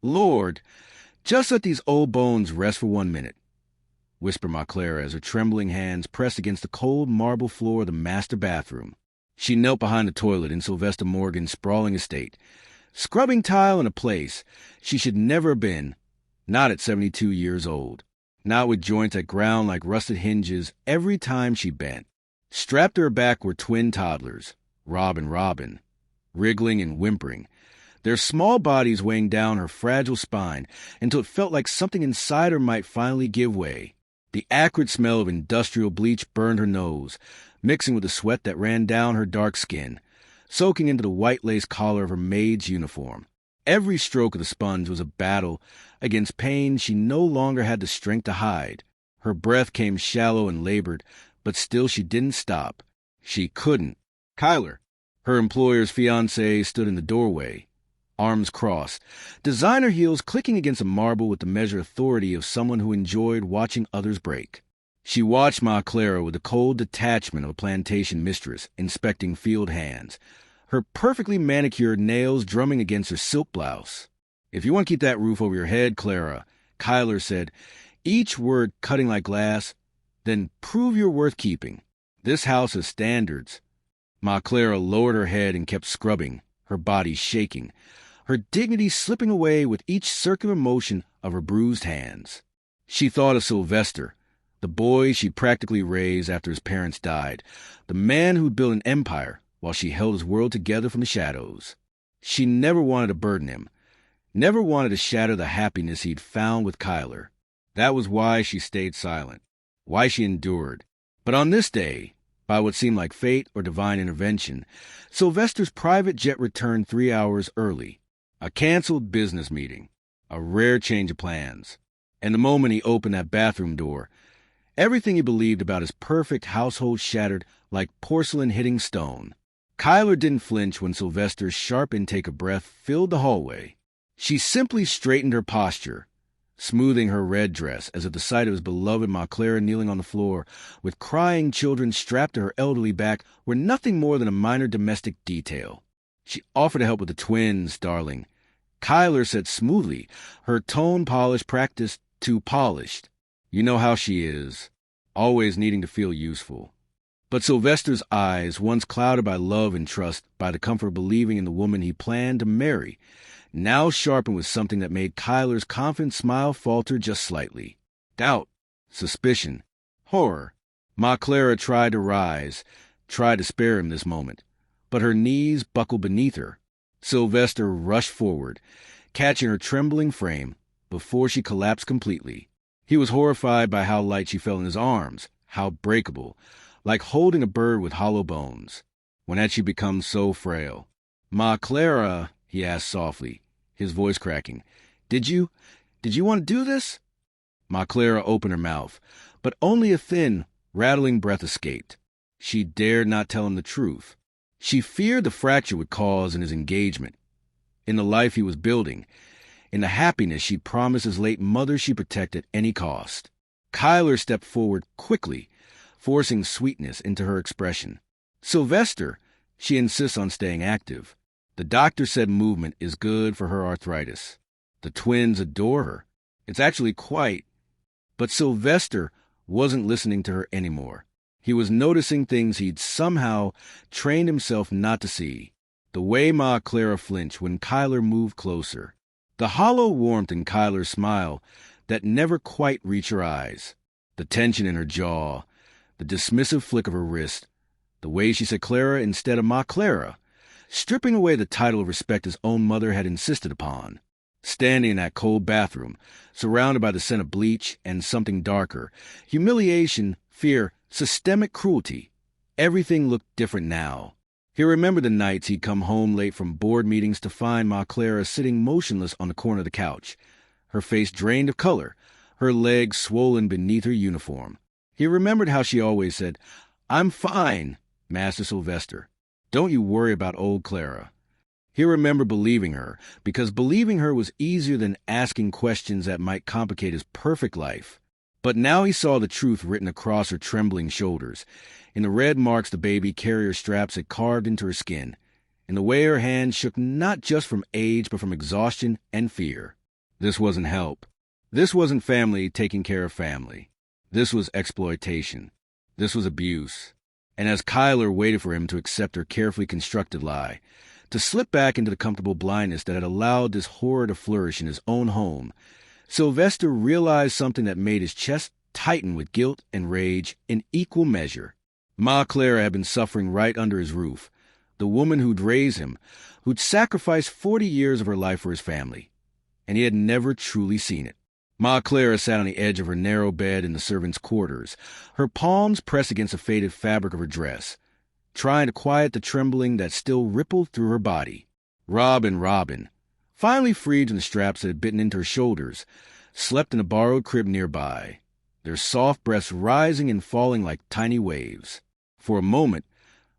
Lord, just let these old bones rest for 1 minute, whispered Ma Clara as her trembling hands pressed against the cold marble floor of the master bathroom. She knelt behind the toilet in Sylvester Morgan's sprawling estate, scrubbing tile in a place she should never have been, not at 72 years old, not with joints that ground like rusted hinges every time she bent. Strapped to her back were twin toddlers, Rob and Robin, wriggling and whimpering, their small bodies weighing down her fragile spine until it felt like something inside her might finally give way. The acrid smell of industrial bleach burned her nose, mixing with the sweat that ran down her dark skin, soaking into the white lace collar of her maid's uniform. Every stroke of the sponge was a battle against pain she no longer had the strength to hide. Her breath came shallow and labored, but still she didn't stop. She couldn't. Kyler, her employer's fiancée, stood in the doorway, arms crossed, designer heels clicking against a marble with the measured authority of someone who enjoyed watching others break. She watched Ma Clara with the cold detachment of a plantation mistress inspecting field hands, her perfectly manicured nails drumming against her silk blouse. "If you want to keep that roof over your head, Clara," Kyler said, each word cutting like glass, "then prove you're worth keeping. This house has standards." Ma Clara lowered her head and kept scrubbing, her body shaking, her dignity slipping away with each circular motion of her bruised hands. She thought of Sylvester, the boy she practically raised after his parents died, the man who'd built an empire while she held his world together from the shadows. She never wanted to burden him, never wanted to shatter the happiness he'd found with Kyler. That was why she stayed silent, why she endured. But on this day, by what seemed like fate or divine intervention, Sylvester's private jet returned 3 hours early. A canceled business meeting, a rare change of plans. And the moment he opened that bathroom door, everything he believed about his perfect household shattered like porcelain hitting stone. Kyler didn't flinch when Sylvester's sharp intake of breath filled the hallway. She simply straightened her posture, smoothing her red dress as at the sight of his beloved Ma Clara kneeling on the floor with crying children strapped to her elderly back were nothing more than a minor domestic detail. She offered to help with the twins, darling. Kyler said smoothly, her tone polished practiced too polished. You know how she is, always needing to feel useful. But Sylvester's eyes, once clouded by love and trust, by the comfort of believing in the woman he planned to marry, now sharpened with something that made Kyler's confident smile falter just slightly. Doubt, suspicion, horror. Ma Clara tried to rise, tried to spare him this moment, but her knees buckled beneath her. Sylvester rushed forward, catching her trembling frame before she collapsed completely. He was horrified by how light she felt in his arms, how breakable, like holding a bird with hollow bones. When had she become so frail? "Ma Clara," he asked softly, his voice cracking, Did you want to do this?" Ma Clara opened her mouth, but only a thin, rattling breath escaped. She dared not tell him the truth. She feared the fracture would cause in his engagement, in the life he was building, in the happiness she'd promised his late mother she'd protect at any cost. Kyler stepped forward quickly, forcing sweetness into her expression. "Sylvester, she insists on staying active. The doctor said movement is good for her arthritis. The twins adore her. It's actually quite..." But Sylvester wasn't listening to her anymore. He was noticing things he'd somehow trained himself not to see. The way Ma Clara flinched when Kyler moved closer. The hollow warmth in Kyler's smile that never quite reached her eyes. The tension in her jaw. The dismissive flick of her wrist. The way she said Clara instead of Ma Clara, stripping away the title of respect his own mother had insisted upon. Standing in that cold bathroom, surrounded by the scent of bleach and something darker, humiliation, fear, systemic cruelty. Everything looked different now. He remembered the nights he'd come home late from board meetings to find Ma Clara sitting motionless on the corner of the couch, her face drained of color, her legs swollen beneath her uniform. He remembered how she always said, "I'm fine, Master Sylvester. Don't you worry about old Clara." He remembered believing her, because believing her was easier than asking questions that might complicate his perfect life. But now he saw the truth written across her trembling shoulders, in the red marks the baby carrier straps had carved into her skin, in the way her hands shook not just from age but from exhaustion and fear. This wasn't help. This wasn't family taking care of family. This was exploitation. This was abuse. And as Kyler waited for him to accept her carefully constructed lie, to slip back into the comfortable blindness that had allowed this horror to flourish in his own home, Sylvester realized something that made his chest tighten with guilt and rage in equal measure. Ma Clara had been suffering right under his roof, the woman who'd raised him, who'd sacrificed 40 years of her life for his family, and he had never truly seen it. Ma Clara sat on the edge of her narrow bed in the servants' quarters, her palms pressed against the faded fabric of her dress, trying to quiet the trembling that still rippled through her body. Robin, finally freed from the straps that had bitten into her shoulders, slept in a borrowed crib nearby, their soft breaths rising and falling like tiny waves. For a moment,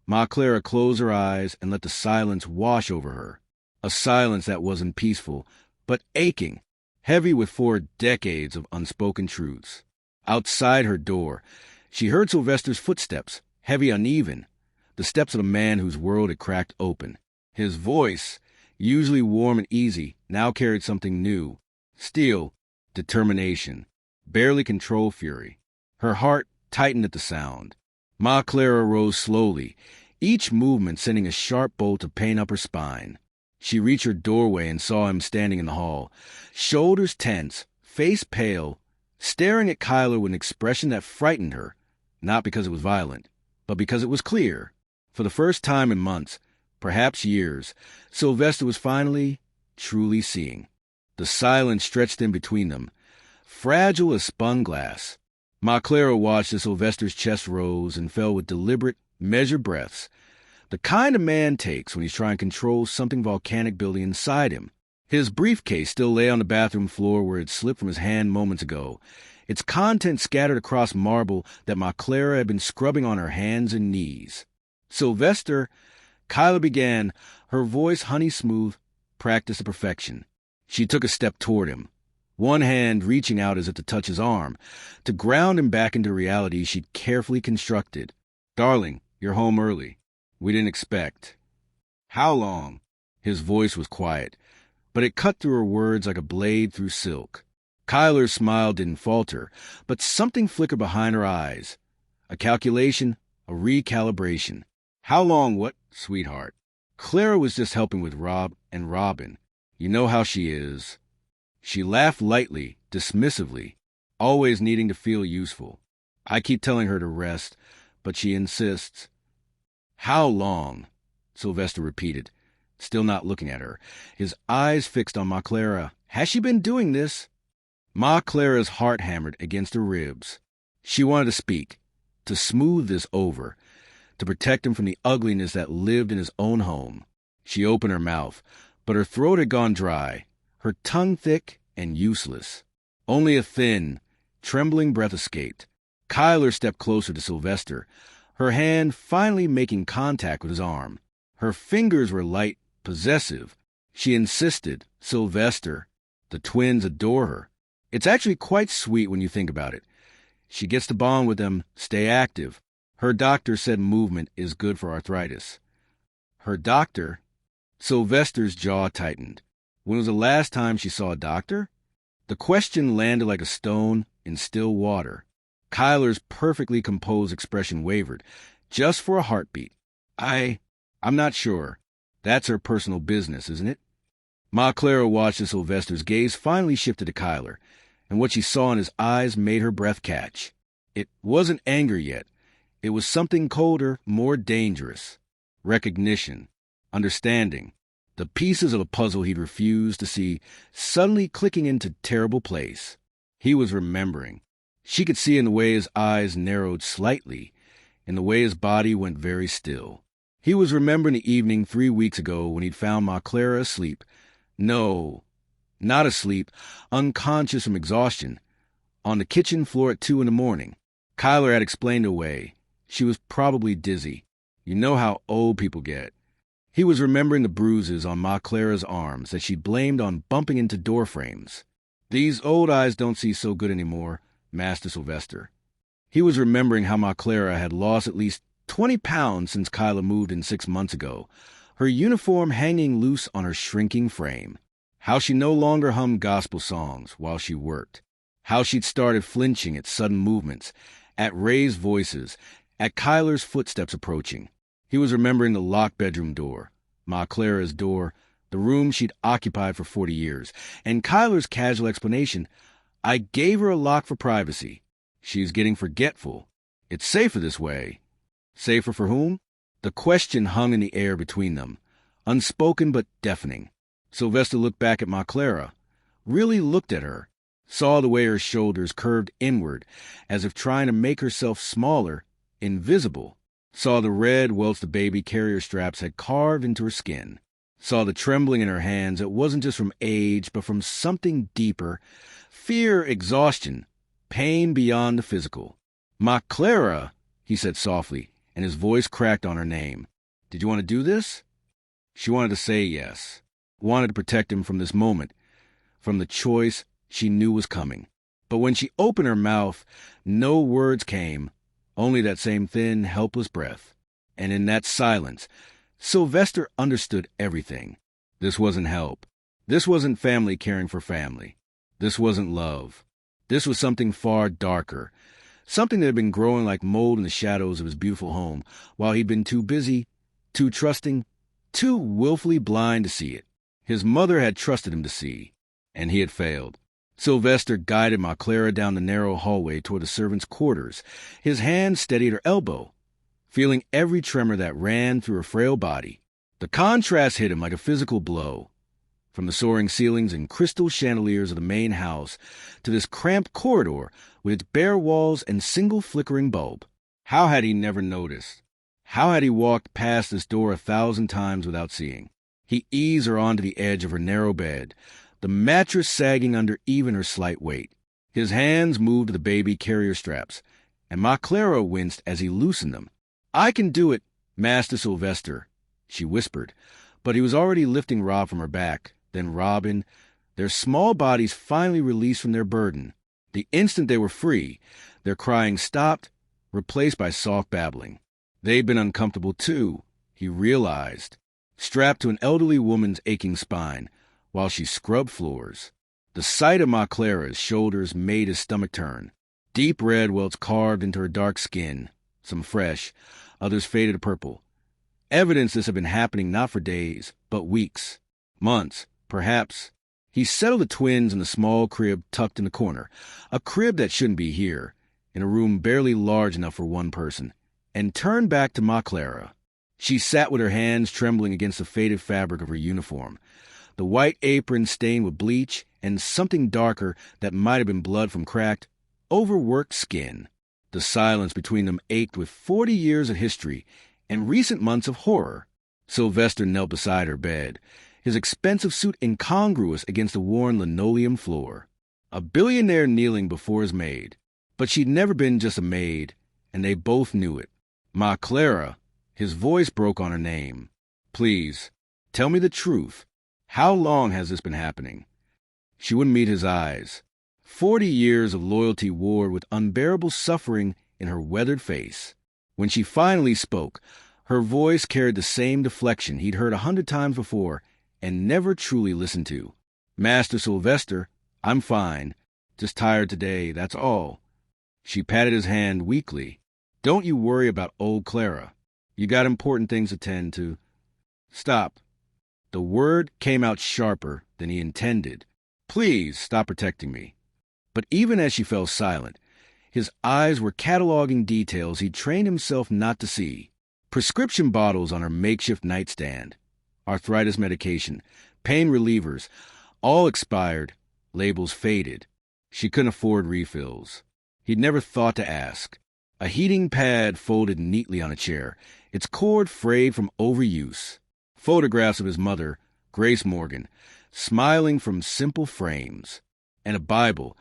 Ma Clara closed her eyes and let the silence wash over her, a silence that wasn't peaceful, but aching, heavy with 4 decades of unspoken truths. Outside her door, she heard Sylvester's footsteps, heavy, uneven, the steps of a man whose world had cracked open. His voice, usually warm and easy, now carried something new, steel, determination, barely controlled fury. Her heart tightened at the sound. Ma Clara rose slowly, each movement sending a sharp bolt of pain up her spine. She reached her doorway and saw him standing in the hall, shoulders tense, face pale, staring at Kyler with an expression that frightened her, not because it was violent, but because it was clear. For the first time in months, perhaps years, Sylvester was finally, truly seeing. The silence stretched in between them, fragile as spun glass. Ma Clara watched as Sylvester's chest rose and fell with deliberate, measured breaths, the kind a man takes when he's trying to control something volcanic building inside him. His briefcase still lay on the bathroom floor where it slipped from his hand moments ago, its contents scattered across marble that Ma Clara had been scrubbing on her hands and knees. Sylvester, Kyla began, her voice honey-smooth, practiced to perfection. She took a step toward him, one hand reaching out as if to touch his arm, to ground him back into reality she'd carefully constructed. "Darling, you're home early. We didn't expect." "How long?" His voice was quiet, but it cut through her words like a blade through silk. Kyler's smile didn't falter, but something flickered behind her eyes. A calculation, a recalibration. "How long what, sweetheart?" Clara was just helping with Rob and Robin. You know how she is. She laughed lightly, dismissively, always needing to feel useful. I keep telling her to rest, but she insists. "How long?" Sylvester repeated, still not looking at her, his eyes fixed on Ma Clara. Has she been doing this? Ma Clara's heart hammered against her ribs. She wanted to speak, to smooth this over, to protect him from the ugliness that lived in his own home. She opened her mouth, but her throat had gone dry, her tongue thick and useless. Only a thin, trembling breath escaped. Kyler stepped closer to Sylvester, her hand finally making contact with his arm. Her fingers were light, possessive. She insisted, "Sylvester." The twins adore her. It's actually quite sweet when you think about it. She gets to bond with them, stay active. Her doctor said movement is good for arthritis. Her doctor? Sylvester's jaw tightened. When was the last time she saw a doctor? The question landed like a stone in still water. Kyler's perfectly composed expression wavered, just for a heartbeat. I'm not sure. That's her personal business, isn't it? Ma Clara watched as Sylvester's gaze finally shifted to Kyler, and what she saw in his eyes made her breath catch. It wasn't anger yet. It was something colder, more dangerous. Recognition. Understanding. The pieces of a puzzle he'd refused to see suddenly clicking into terrible place. He was remembering. She could see in the way his eyes narrowed slightly, in the way his body went very still. He was remembering the evening 3 weeks ago when he'd found Ma Clara asleep. No, not asleep, unconscious from exhaustion, on the kitchen floor at 2 a.m. Kyler had explained away. She was probably dizzy. You know how old people get. He was remembering the bruises on Ma Clara's arms that she blamed on bumping into door frames. These old eyes don't see so good anymore, Master Sylvester. He was remembering how Ma Clara had lost at least 20 pounds since Kyla moved in 6 months ago, her uniform hanging loose on her shrinking frame. How she no longer hummed gospel songs while she worked. How she'd started flinching at sudden movements, at raised voices, at Kyler's footsteps approaching. He was remembering the locked bedroom door, Ma Clara's door, the room she'd occupied for 40 years, and Kyler's casual explanation, "I gave her a lock for privacy. She's getting forgetful. It's safer this way." Safer for whom? The question hung in the air between them, unspoken but deafening. Sylvester looked back at Ma Clara, really looked at her, saw the way her shoulders curved inward, as if trying to make herself smaller, invisible, saw the red welts the baby carrier straps had carved into her skin, saw the trembling in her hands that wasn't just from age, but from something deeper, fear, exhaustion, pain beyond the physical. "Ma Clara," he said softly, and his voice cracked on her name. "Did you want to do this?" She wanted to say yes, wanted to protect him from this moment, from the choice she knew was coming. But when she opened her mouth, no words came, only that same thin, helpless breath. And in that silence, Sylvester understood everything. This wasn't help. This wasn't family caring for family. This wasn't love. This was something far darker, something that had been growing like mold in the shadows of his beautiful home, while he'd been too busy, too trusting, too willfully blind to see it. His mother had trusted him to see, and he had failed. Sylvester guided Ma Clara down the narrow hallway toward the servants' quarters, his hand steady at her elbow, feeling every tremor that ran through her frail body. The contrast hit him like a physical blow. From the soaring ceilings and crystal chandeliers of the main house to this cramped corridor with its bare walls and single flickering bulb. How had he never noticed? How had he walked past this door 1,000 times without seeing? He eased her onto the edge of her narrow bed, the mattress sagging under even her slight weight. His hands moved to the baby carrier straps, and Ma Clara winced as he loosened them. "I can do it, Master Sylvester," she whispered, but he was already lifting Rob from her back, then Robin, their small bodies finally released from their burden. The instant they were free, their crying stopped, replaced by soft babbling. They'd been uncomfortable too, he realized, strapped to an elderly woman's aching spine, while she scrubbed floors. The sight of Ma Clara's shoulders made his stomach turn. Deep red welts carved into her dark skin, some fresh, others faded to purple. Evidence this had been happening not for days, but weeks, months, perhaps. He settled the twins in a small crib tucked in the corner, a crib that shouldn't be here, in a room barely large enough for one person, and turned back to Ma Clara. She sat with her hands trembling against the faded fabric of her uniform, the white apron stained with bleach and something darker that might have been blood from cracked, overworked skin. The silence between them ached with 40 years of history and recent months of horror. Sylvester knelt beside her bed, his expensive suit incongruous against the worn linoleum floor. A billionaire kneeling before his maid. But she'd never been just a maid, and they both knew it. Ma Clara, his voice broke on her name. "Please, tell me the truth. How long has this been happening?" She wouldn't meet his eyes. 40 years of loyalty warred with unbearable suffering in her weathered face. When she finally spoke, her voice carried the same deflection he'd heard 100 times before and never truly listened to. "Master Sylvester, I'm fine. Just tired today, that's all." She patted his hand weakly. "Don't you worry about old Clara. You got important things to tend to." "Stop." The word came out sharper than he intended. "Please stop protecting me." But even as she fell silent, his eyes were cataloging details he'd trained himself not to see. Prescription bottles on her makeshift nightstand, arthritis medication, pain relievers, all expired, labels faded. She couldn't afford refills. He'd never thought to ask. A heating pad folded neatly on a chair, its cord frayed from overuse. Photographs of his mother, Grace Morgan, smiling from simple frames. And a Bible,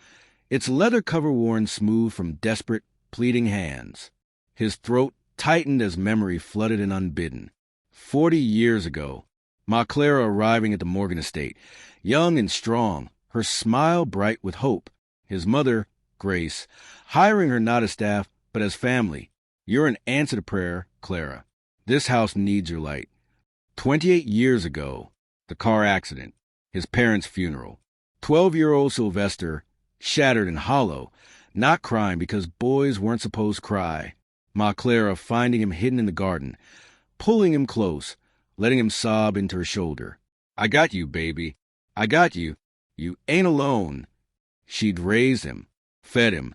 its leather cover worn smooth from desperate, pleading hands. His throat tightened as memory flooded in unbidden. 40 years ago, Ma Clara arriving at the Morgan estate, young and strong, her smile bright with hope. His mother, Grace, hiring her not as staff, but as family. "You're an answer to prayer, Clara. This house needs your light." 28 years ago, the car accident. His parents' funeral. 12-year-old Sylvester, shattered and hollow, not crying because boys weren't supposed to cry. Ma Clara finding him hidden in the garden, pulling him close, letting him sob into her shoulder. "I got you, baby. I got you. You ain't alone." She'd raised him, fed him,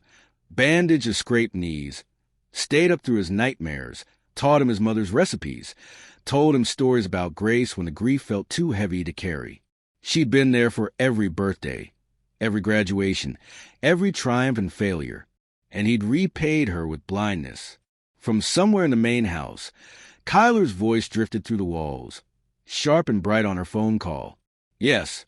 bandaged his scraped knees, stayed up through his nightmares, taught him his mother's recipes, told him stories about grace when the grief felt too heavy to carry. She'd been there for every birthday, every graduation, every triumph and failure, and he'd repaid her with blindness. From somewhere in the main house, Kyler's voice drifted through the walls, sharp and bright on her phone call. "Yes,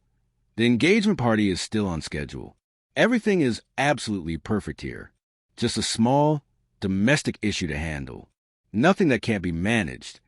the engagement party is still on schedule. Everything is absolutely perfect here. Just a small, domestic issue to handle. Nothing that can't be managed.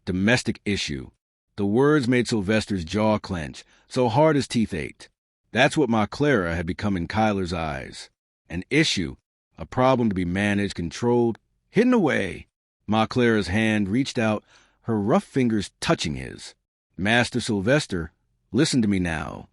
Domestic issue." The words made Sylvester's jaw clench, so hard his teeth ached. That's what Ma Clara had become in Kyler's eyes. An issue, a problem to be managed, controlled, hidden away. Ma Clara's hand reached out, her rough fingers touching his. "Master Sylvester, listen to me now."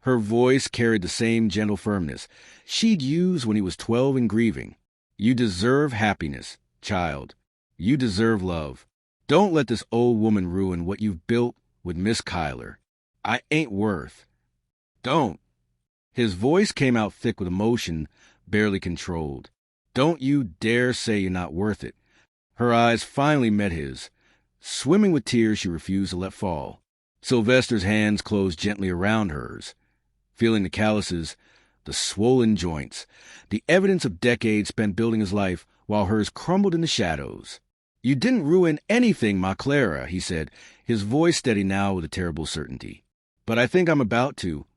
Her voice carried the same gentle firmness she'd used when he was 12 and grieving. "You deserve happiness, child. You deserve love. Don't let this old woman ruin what you've built with Miss Kyler. I ain't worth." "Don't." His voice came out thick with emotion, barely controlled. "Don't you dare say you're not worth it." Her eyes finally met his, swimming with tears she refused to let fall. Sylvester's hands closed gently around hers, feeling the calluses, the swollen joints, the evidence of decades spent building his life while hers crumbled in the shadows. "You didn't ruin anything, Ma Clara," he said, his voice steady now with a terrible certainty. "But I think I'm about to."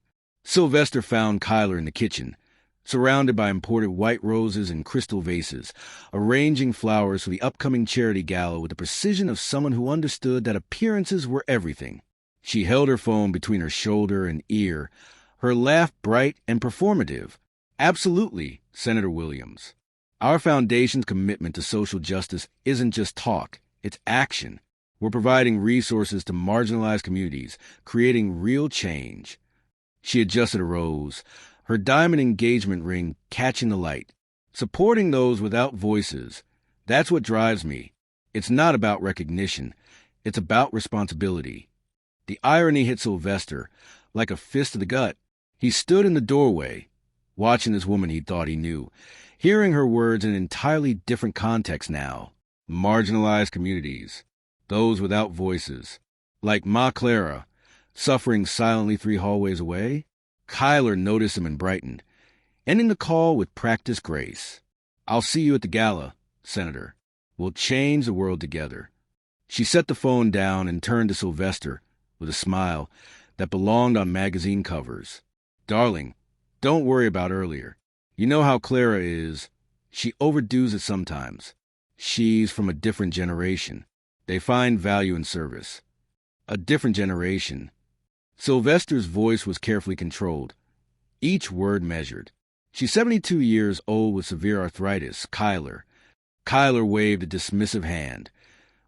Sylvester found Kyler in the kitchen, surrounded by imported white roses and crystal vases, arranging flowers for the upcoming charity gala with the precision of someone who understood that appearances were everything. She held her phone between her shoulder and ear, her laugh bright and performative. "Absolutely, Senator Williams. Our foundation's commitment to social justice isn't just talk, it's action. We're providing resources to marginalized communities, creating real change." She adjusted a rose, her diamond engagement ring catching the light. "Supporting those without voices, that's what drives me. It's not about recognition, it's about responsibility." The irony hit Sylvester like a fist to the gut. He stood in the doorway, watching this woman he thought he knew, hearing her words in an entirely different context now. Marginalized communities, those without voices, like Ma Clara, suffering silently 3 hallways away. Kyler noticed him and brightened, ending the call with practiced grace. "I'll see you at the gala, Senator. We'll change the world together." She set the phone down and turned to Sylvester with a smile that belonged on magazine covers. "Darling, don't worry about earlier. You know how Clara is. She overdoes it sometimes. She's from a different generation. They find value in service. A different generation." Sylvester's voice was carefully controlled, each word measured. "She's 72 years old with severe arthritis, Kyler." Kyler waved a dismissive hand,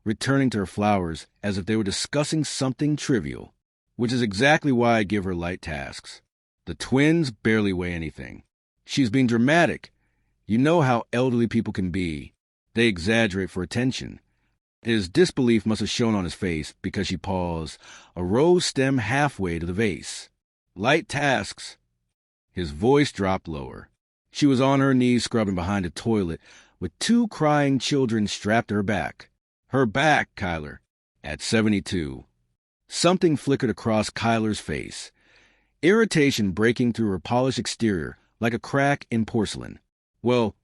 returning to her flowers as if they were discussing something trivial, which is exactly why I give her light tasks. The twins barely weigh anything. She's being dramatic. You know how elderly people can be. They exaggerate for attention. His disbelief must have shown on his face because she paused, a rose stem halfway to the vase. "Light tasks." His voice dropped lower. She was on her knees scrubbing behind a toilet with 2 crying children strapped to her back. Her back, Kyler. At 72. Something flickered across Kyler's face, irritation breaking through her polished exterior like a crack in porcelain. "Well,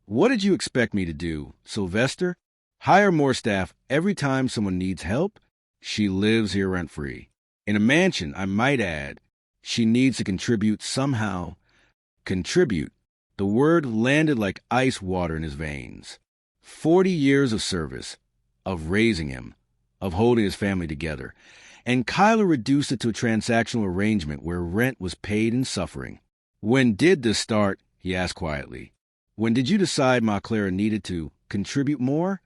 what did you expect me to do, Sylvester? Hire more staff every time someone needs help? She lives here rent-free. In a mansion, I might add. She needs to contribute somehow." Contribute. The word landed like ice water in his veins. 40 years of service, of raising him, of holding his family together. And Kyler reduced it to a transactional arrangement where rent was paid in suffering. "When did this start?" he asked quietly. "When did you decide Ma Clara needed to contribute more?"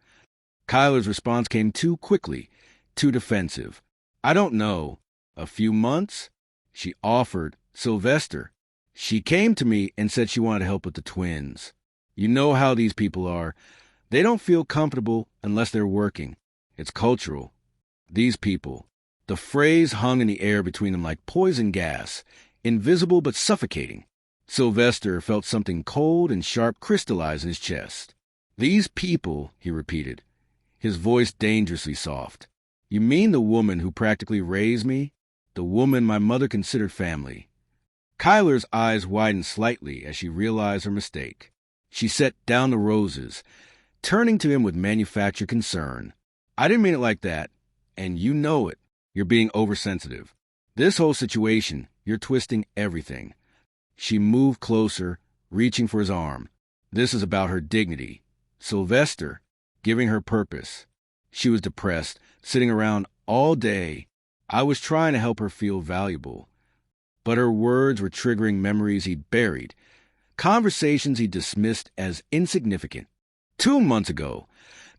Kyler's response came too quickly, too defensive. "I don't know. A few months?" She offered Sylvester. She came to me and said she wanted to help with the twins. You know how these people are. They don't feel comfortable unless they're working. It's cultural. These people. The phrase hung in the air between them like poison gas, invisible but suffocating. Sylvester felt something cold and sharp crystallize in his chest. These people, he repeated, his voice dangerously soft. You mean the woman who practically raised me? The woman my mother considered family. Kyler's eyes widened slightly as she realized her mistake. She set down the roses, turning to him with manufactured concern. I didn't mean it like that, and you know it. You're being oversensitive. This whole situation, you're twisting everything. She moved closer, reaching for his arm. This is about her dignity. Sylvester, giving her purpose. She was depressed, sitting around all day. I was trying to help her feel valuable. But her words were triggering memories he'd buried, conversations he dismissed as insignificant. 2 months ago,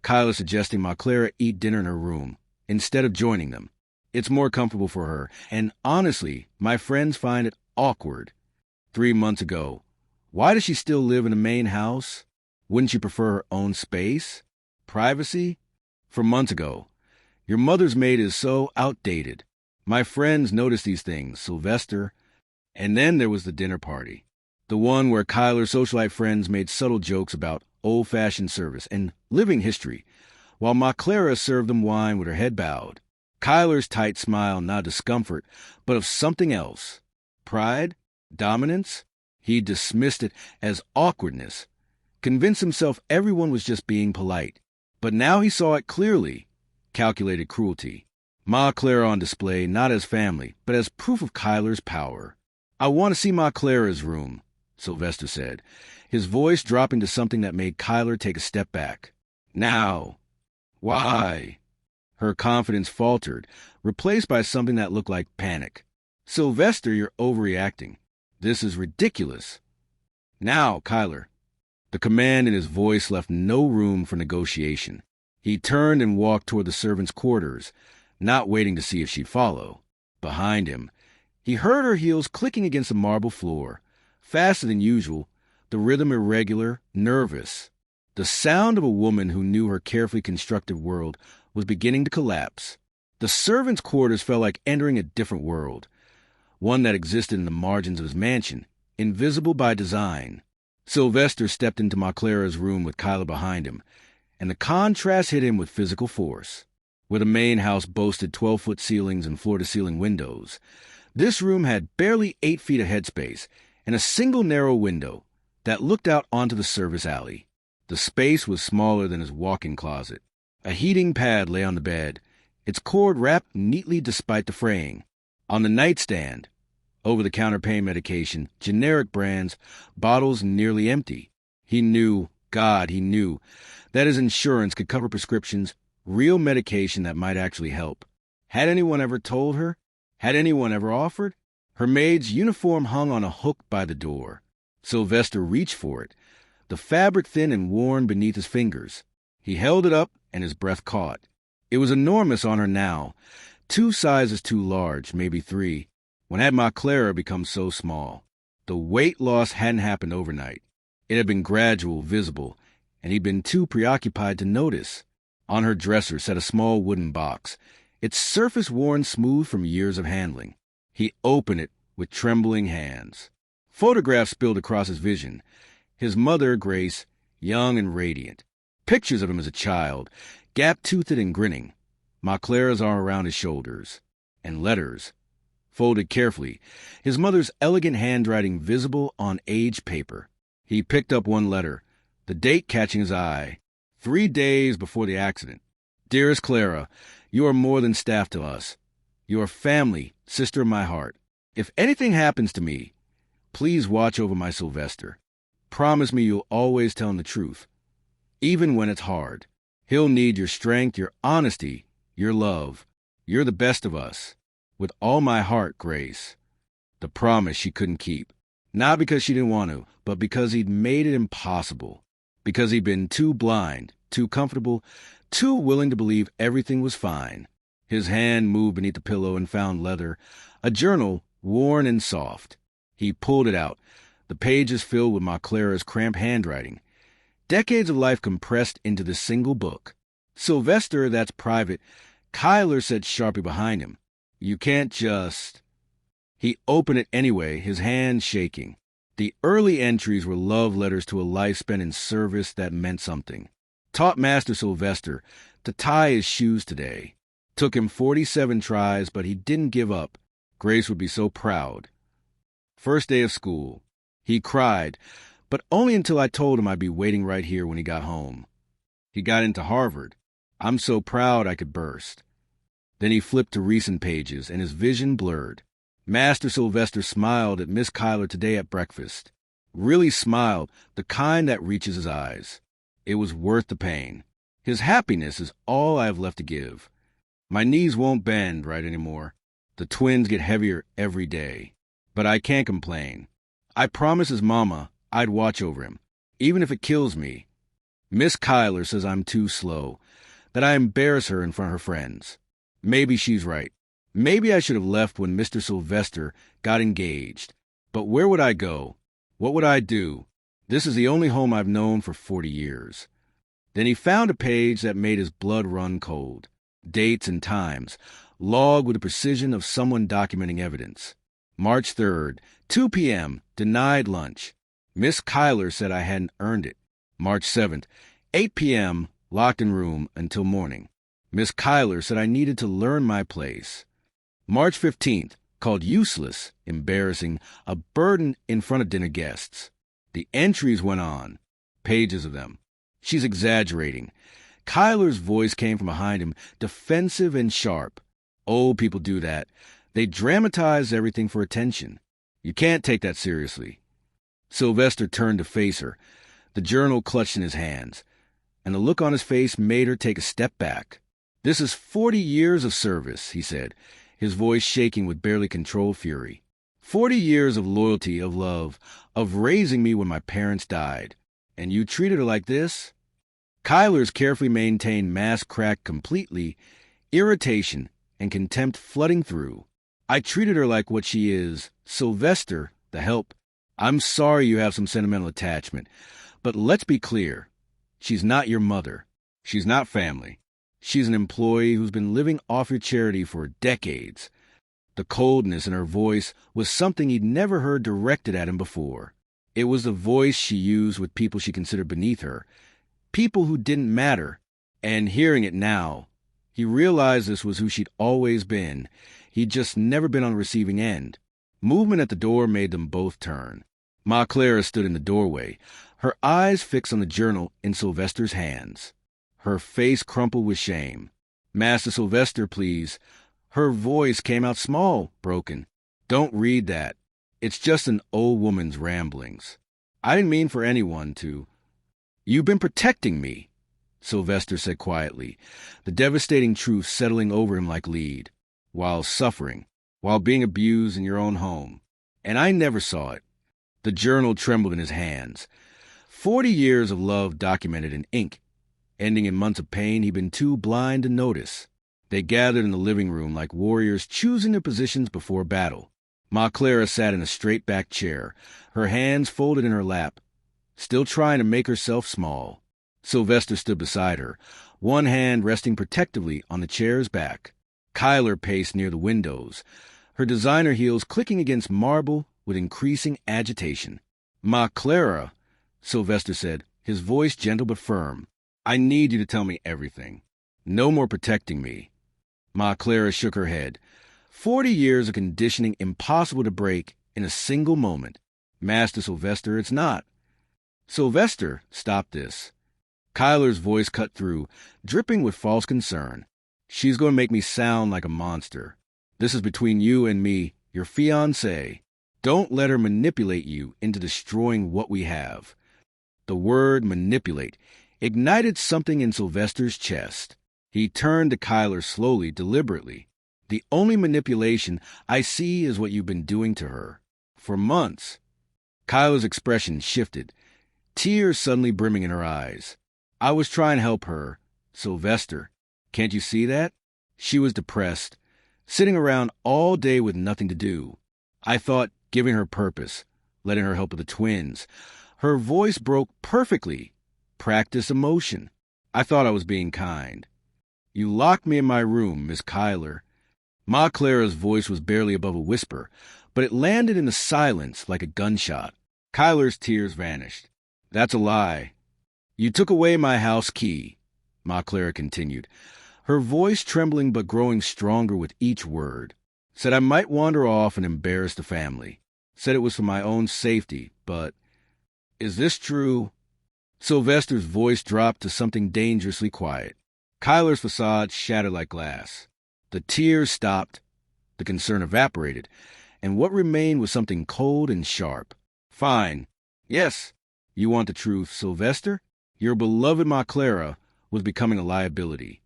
Kyla suggesting Ma Clara eat dinner in her room, instead of joining them. It's more comfortable for her, and honestly, my friends find it awkward. 3 months ago, why does she still live in the main house? Wouldn't she prefer her own space? Privacy? For months ago, your mother's maid is so outdated. My friends noticed these things, Sylvester. And then there was the dinner party. The one where Kyler's socialite friends made subtle jokes about old-fashioned service and living history, while Ma Clara served them wine with her head bowed. Kyler's tight smile not discomfort, but of something else. Pride? Dominance? He dismissed it as awkwardness, convinced himself everyone was just being polite. But now he saw it clearly. Calculated cruelty. Ma Clara on display not as family, but as proof of Kyler's power. I want to see Ma Clara's room, Sylvester said, his voice dropping to something that made Kyler take a step back. Now. Why? Her confidence faltered, replaced by something that looked like panic. Sylvester, you're overreacting. This is ridiculous. Now, Kyler. The command in his voice left no room for negotiation. He turned and walked toward the servants' quarters, not waiting to see if she'd follow. Behind him, he heard her heels clicking against the marble floor, faster than usual, the rhythm irregular, nervous. The sound of a woman who knew her carefully constructed world was beginning to collapse. The servants' quarters felt like entering a different world, one that existed in the margins of his mansion, invisible by design. Sylvester stepped into Ma Clara's room with Kyla behind him, and the contrast hit him with physical force. Where the main house boasted 12-foot ceilings and floor-to-ceiling windows, this room had barely 8 feet of headspace and a single narrow window that looked out onto the service alley. The space was smaller than his walk-in closet. A heating pad lay on the bed, its cord wrapped neatly despite the fraying. On the nightstand, over-the-counter pain medication, generic brands, bottles nearly empty. He knew, God, he knew, that his insurance could cover prescriptions, real medication that might actually help. Had anyone ever told her? Had anyone ever offered? Her maid's uniform hung on a hook by the door. Sylvester reached for it, the fabric thin and worn beneath his fingers. He held it up, and his breath caught. It was enormous on her now, 2 sizes too large, maybe 3. When had Ma Clara become so small? The weight loss hadn't happened overnight. It had been gradual, visible, and he'd been too preoccupied to notice. On her dresser sat a small wooden box, its surface worn smooth from years of handling. He opened it with trembling hands. Photographs spilled across his vision. His mother, Grace, young and radiant. Pictures of him as a child, gap-toothed and grinning. Ma Clara's arm around his shoulders. And letters, folded carefully, his mother's elegant handwriting visible on aged paper. He picked up one letter, the date catching his eye. 3 days before the accident. Dearest Clara, you are more than staff to us. You are family, sister of my heart. If anything happens to me, please watch over my Sylvester. Promise me you'll always tell him the truth, even when it's hard. He'll need your strength, your honesty, your love. You're the best of us. With all my heart, Grace. The promise she couldn't keep. Not because she didn't want to, but because he'd made it impossible. Because he'd been too blind, too comfortable, too willing to believe everything was fine. His hand moved beneath the pillow and found leather, a journal worn and soft. He pulled it out, the pages filled with Ma Clara's cramped handwriting. Decades of life compressed into this single book. "Sylvester, that's private," Kyler said sharply behind him. "You can't just—" He opened it anyway, his hands shaking. The early entries were love letters to a life spent in service that meant something. Taught Master Sylvester to tie his shoes today. Took him 47 tries, but he didn't give up. Grace would be so proud. First day of school. He cried, but only until I told him I'd be waiting right here when he got home. He got into Harvard. I'm so proud I could burst. Then he flipped to recent pages, and his vision blurred. Master Sylvester smiled at Miss Kyler today at breakfast. Really smiled, the kind that reaches his eyes. It was worth the pain. His happiness is all I have left to give. My knees won't bend right anymore. The twins get heavier every day. But I can't complain. I promised his mama I'd watch over him, even if it kills me. Miss Kyler says I'm too slow, that I embarrass her in front of her friends. Maybe she's right. Maybe I should have left when Mr. Sylvester got engaged. But where would I go? What would I do? This is the only home I've known for 40 years. Then he found a page that made his blood run cold. Dates and times, logged with the precision of someone documenting evidence. March 3rd, 2 p.m., denied lunch. Miss Kyler said I hadn't earned it. March 7th, 8 p.m., locked in room until morning. Miss Kyler said I needed to learn my place. March 15th, called useless, embarrassing, a burden in front of dinner guests. The entries went on, pages of them. She's exaggerating. Kyler's voice came from behind him, defensive and sharp. Old people do that. They dramatize everything for attention. You can't take that seriously. Sylvester turned to face her, the journal clutched in his hands, and the look on his face made her take a step back. "This is 40 years of service," he said, his voice shaking with barely controlled fury. 40 years of loyalty, of love, of raising me when my parents died. And you treated her like this? Kyler's carefully maintained mask cracked completely, irritation and contempt flooding through. "I treated her like what she is, Sylvester, the help. I'm sorry you have some sentimental attachment, but let's be clear. She's not your mother. She's not family. She's an employee who's been living off your charity for decades." The coldness in her voice was something he'd never heard directed at him before. It was the voice she used with people she considered beneath her, people who didn't matter. And hearing it now, he realized this was who she'd always been. He'd just never been on the receiving end. Movement at the door made them both turn. Ma Clara stood in the doorway, her eyes fixed on the journal in Sylvester's hands. Her face crumpled with shame. "Master Sylvester, please." Her voice came out small, broken. "Don't read that. It's just an old woman's ramblings. I didn't mean for anyone to—" "You've been protecting me," Sylvester said quietly, the devastating truth settling over him like lead, "while suffering, while being abused in your own home. And I never saw it." The journal trembled in his hands. 40 years of love documented in ink, ending in months of pain he'd been too blind to notice. They gathered in the living room like warriors choosing their positions before battle. Ma Clara sat in a straight-backed chair, her hands folded in her lap, still trying to make herself small. Sylvester stood beside her, one hand resting protectively on the chair's back. Kyler paced near the windows, her designer heels clicking against marble with increasing agitation. "Ma Clara," Sylvester said, his voice gentle but firm, "I need you to tell me everything. No more protecting me." Ma Clara shook her head. 40 years of conditioning impossible to break in a single moment. "Master Sylvester, it's not." "Sylvester, stop this." Kyler's voice cut through, dripping with false concern. "She's going to make me sound like a monster. This is between you and me, your fiancée. Don't let her manipulate you into destroying what we have." The word manipulate ignited something in Sylvester's chest. He turned to Kyler slowly, deliberately. "The only manipulation I see is what you've been doing to her. For months." Kyler's expression shifted, tears suddenly brimming in her eyes. "I was trying to help her, Sylvester. Can't you see that? She was depressed, sitting around all day with nothing to do. I thought giving her purpose, letting her help with the twins. Her voice broke perfectly. Practice emotion. I thought I was being kind. You locked me in my room, Miss Kyler. Ma Clara's voice was barely above a whisper, but it landed in the silence like a gunshot. Kyler's tears vanished. That's a lie. You took away my house key, Ma Clara continued, her voice trembling but growing stronger with each word. Said I might wander off and embarrass the family. Said it was for my own safety, but... Is this true? Sylvester's voice dropped to something dangerously quiet. Kyler's facade shattered like glass. The tears stopped, the concern evaporated, and what remained was something cold and sharp. Fine. Yes. You want the truth, Sylvester? Your beloved Ma Clara was becoming a liability.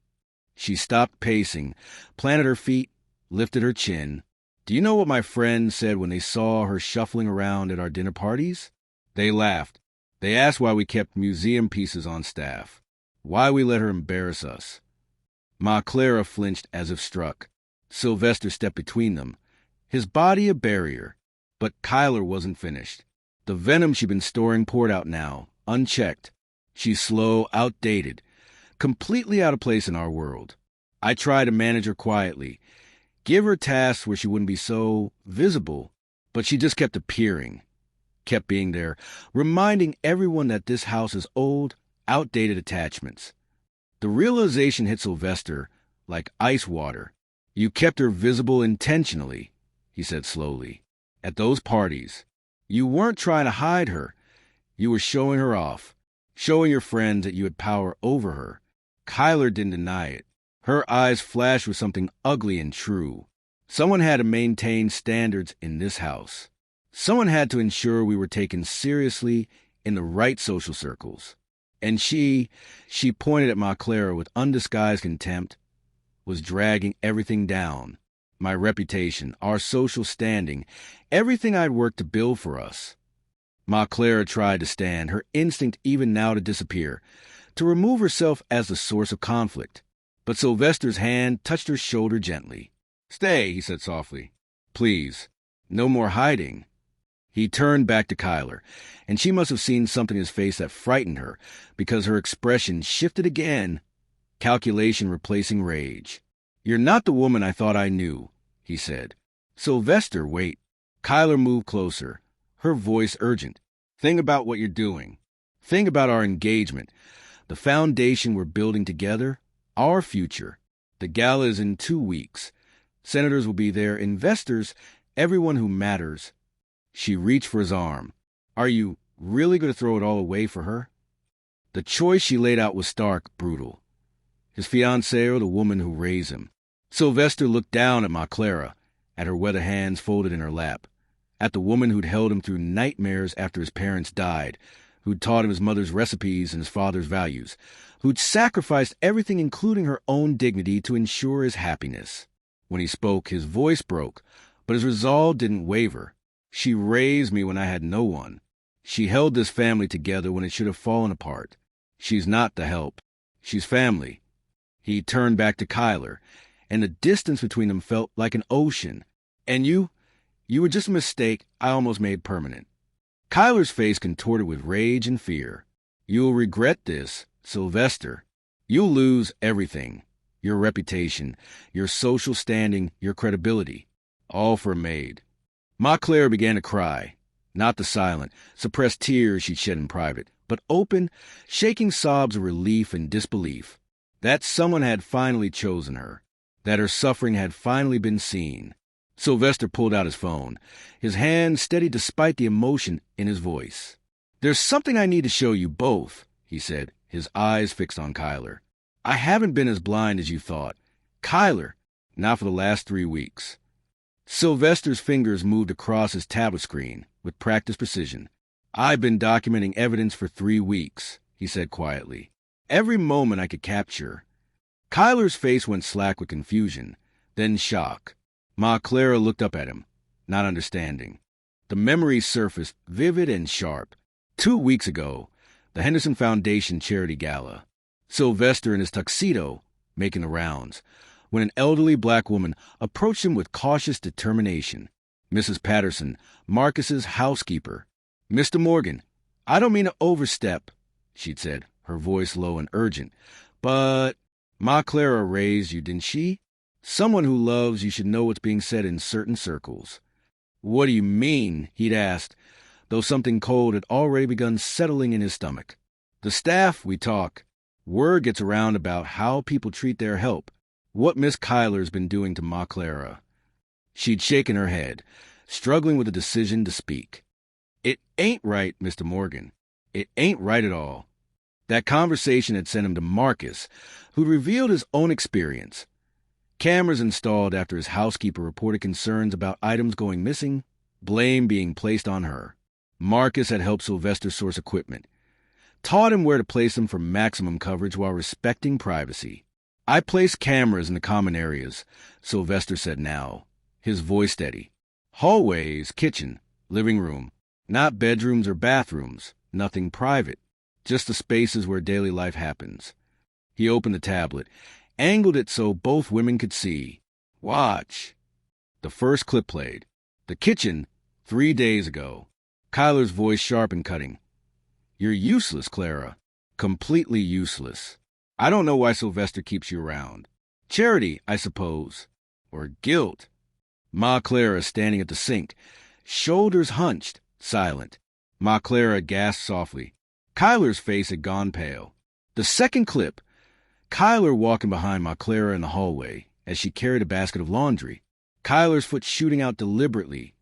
She stopped pacing, planted her feet, lifted her chin. Do you know what my friends said when they saw her shuffling around at our dinner parties? They laughed. They asked why we kept museum pieces on staff, why we let her embarrass us. Ma Clara flinched as if struck. Sylvester stepped between them, his body a barrier. But Kyler wasn't finished. The venom she'd been storing poured out now, unchecked. She's slow, outdated, completely out of place in our world. I tried to manage her quietly, give her tasks where she wouldn't be so visible, but she just kept appearing, kept being there, reminding everyone that this house is old, outdated attachments. The realization hit Sylvester like ice water. You kept her visible intentionally, he said slowly, at those parties. You weren't trying to hide her. You were showing her off, showing your friends that you had power over her. Kyler didn't deny it. Her eyes flashed with something ugly and true. Someone had to maintain standards in this house. Someone had to ensure we were taken seriously in the right social circles. And she pointed at Ma Clara with undisguised contempt, was dragging everything down. My reputation, our social standing, everything I'd worked to build for us. Ma Clara tried to stand, her instinct even now to disappear, to remove herself as the source of conflict. But Sylvester's hand touched her shoulder gently. Stay, he said softly. Please, no more hiding. He turned back to Kyler, and she must have seen something in his face that frightened her, because her expression shifted again, calculation replacing rage. You're not the woman I thought I knew, he said. Sylvester, wait. Kyler moved closer, her voice urgent. Think about what you're doing. Think about our engagement, the foundation we're building together, our future. The gala is in 2 weeks. Senators will be there, investors, everyone who matters. She reached for his arm. Are you really going to throw it all away for her? The choice she laid out was stark, brutal. His fiancée or the woman who raised him. Sylvester looked down at Ma Clara, at her weather hands folded in her lap, at the woman who'd held him through nightmares after his parents died, who'd taught him his mother's recipes and his father's values, who'd sacrificed everything including her own dignity to ensure his happiness. When he spoke, his voice broke, but his resolve didn't waver. She raised me when I had no one. She held this family together when it should have fallen apart. She's not the help. She's family. He turned back to Kyler, and the distance between them felt like an ocean. And you were just a mistake I almost made permanent. Kyler's face contorted with rage and fear. You'll regret this, Sylvester. You'll lose everything. Your reputation, your social standing, your credibility. All for Maid. Ma Clara began to cry. Not the silent, suppressed tears she'd shed in private, but open, shaking sobs of relief and disbelief. That someone had finally chosen her. That her suffering had finally been seen. Sylvester pulled out his phone, his hand steady despite the emotion in his voice. There's something I need to show you both, he said, his eyes fixed on Kyler. I haven't been as blind as you thought. Kyler, not for the last 3 weeks. Sylvester's fingers moved across his tablet screen with practiced precision. I've been documenting evidence for 3 weeks, he said quietly. Every moment I could capture. Kyler's face went slack with confusion, then shock. Ma Clara looked up at him, not understanding. The memories surfaced, vivid and sharp. 2 weeks ago, the Henderson Foundation charity gala. Sylvester in his tuxedo, making the rounds, when an elderly black woman approached him with cautious determination. Mrs. Patterson, Marcus's housekeeper. "Mr. Morgan, I don't mean to overstep," she'd said, her voice low and urgent, "but Ma Clara raised you, didn't she? Someone who loves you should know what's being said in certain circles." "What do you mean?" he'd asked, though something cold had already begun settling in his stomach. "The staff, we talk. Word gets around about how people treat their help, what Miss Cuyler's been doing to Ma Clara." She'd shaken her head, struggling with the decision to speak. "It ain't right, Mr. Morgan. It ain't right at all." That conversation had sent him to Marcus, who'd revealed his own experience. Cameras installed after his housekeeper reported concerns about items going missing, blame being placed on her. Marcus had helped Sylvester source equipment, taught him where to place them for maximum coverage while respecting privacy. "I placed cameras in the common areas," Sylvester said now, his voice steady. "Hallways, kitchen, living room. Not bedrooms or bathrooms, nothing private, just the spaces where daily life happens." He opened the tablet, angled it so both women could see. "Watch." The first clip played. The kitchen, 3 days ago. Cuyler's voice sharp and cutting. "You're useless, Clara. Completely useless. I don't know why Sylvester keeps you around. Charity, I suppose. Or guilt." Ma Clara standing at the sink, shoulders hunched, silent. Ma Clara gasped softly. Cuyler's face had gone pale. The second clip, Cuyler walking behind Ma Clara in the hallway as she carried a basket of laundry. Cuyler's foot shooting out deliberately,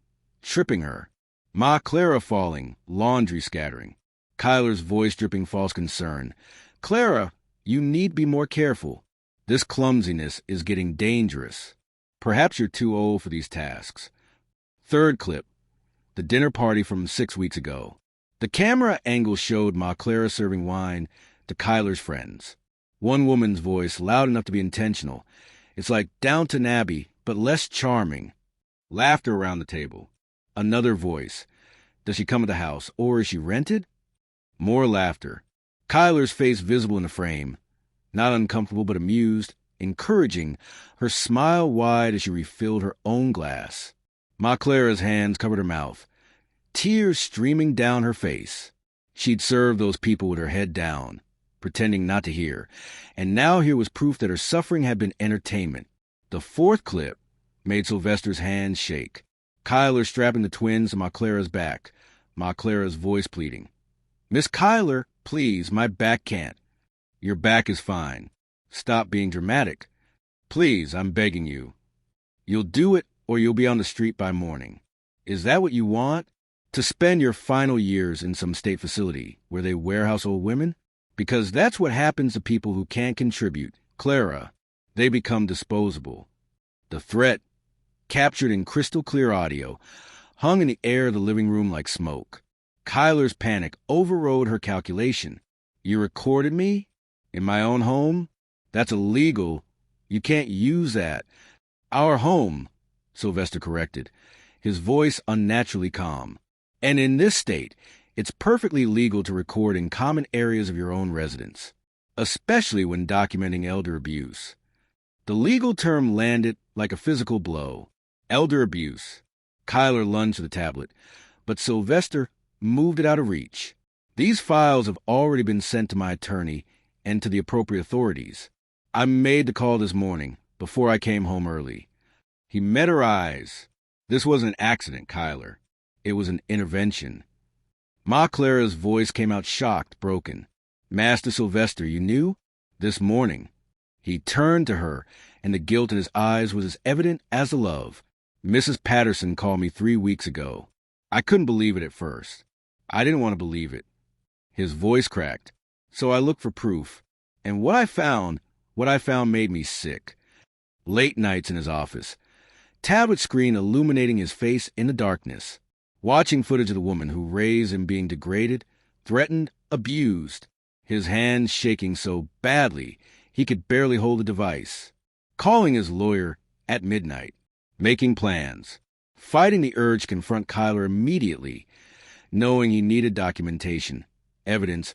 tripping her. Ma Clara falling, laundry scattering. Cuyler's voice dripping false concern. "Clara, you need be more careful. This clumsiness is getting dangerous. Perhaps you're too old for these tasks." Third clip, the dinner party from 6 weeks ago. The camera angle showed Ma Clara serving wine to Cuyler's friends. One woman's voice, loud enough to be intentional. "It's like Downton Abbey, but less charming." Laughter around the table. Another voice. "Does she come to the house, or is she rented?" More laughter. Cuyler's face visible in the frame. Not uncomfortable, but amused, encouraging, her smile wide as she refilled her own glass. Ma Clara's hands covered her mouth, tears streaming down her face. She'd served those people with her head down, pretending not to hear, and now here was proof that her suffering had been entertainment. The fourth clip made Sylvester's hands shake. Cuyler strapping the twins to Ma Clara's back, Ma Clara's voice pleading. "Miss Cuyler, please, my back can't." "Your back is fine. Stop being dramatic. Please, I'm begging you. You'll do it, or you'll be on the street by morning. Is that what you want? To spend your final years in some state facility where they warehouse old women? Because that's what happens to people who can't contribute. Clara, they become disposable." The threat, captured in crystal clear audio, hung in the air of the living room like smoke. Cuyler's panic overrode her calculation. "You recorded me? In my own home? That's illegal. You can't use that." "Our home," Sylvester corrected, his voice unnaturally calm. "And in this state, it's perfectly legal to record in common areas of your own residence, especially when documenting elder abuse." The legal term landed like a physical blow. Elder abuse. Cuyler lunged to the tablet, but Sylvester moved it out of reach. "These files have already been sent to my attorney and to the appropriate authorities. I made the call this morning, before I came home early." He met her eyes. "This wasn't an accident, Cuyler. It was an intervention." Ma Clara's voice came out shocked, broken. "Master Sylvester, you knew? This morning." He turned to her, and the guilt in his eyes was as evident as the love. "Mrs. Patterson called me 3 weeks ago. I couldn't believe it at first. I didn't want to believe it." His voice cracked. "So I looked for proof. And what I found made me sick." Late nights in his office. Tablet screen illuminating his face in the darkness. Watching footage of the woman who raised him being degraded, threatened, abused. His hands shaking so badly he could barely hold the device. Calling his lawyer at midnight. Making plans. Fighting the urge to confront Cuyler immediately, knowing he needed documentation, evidence,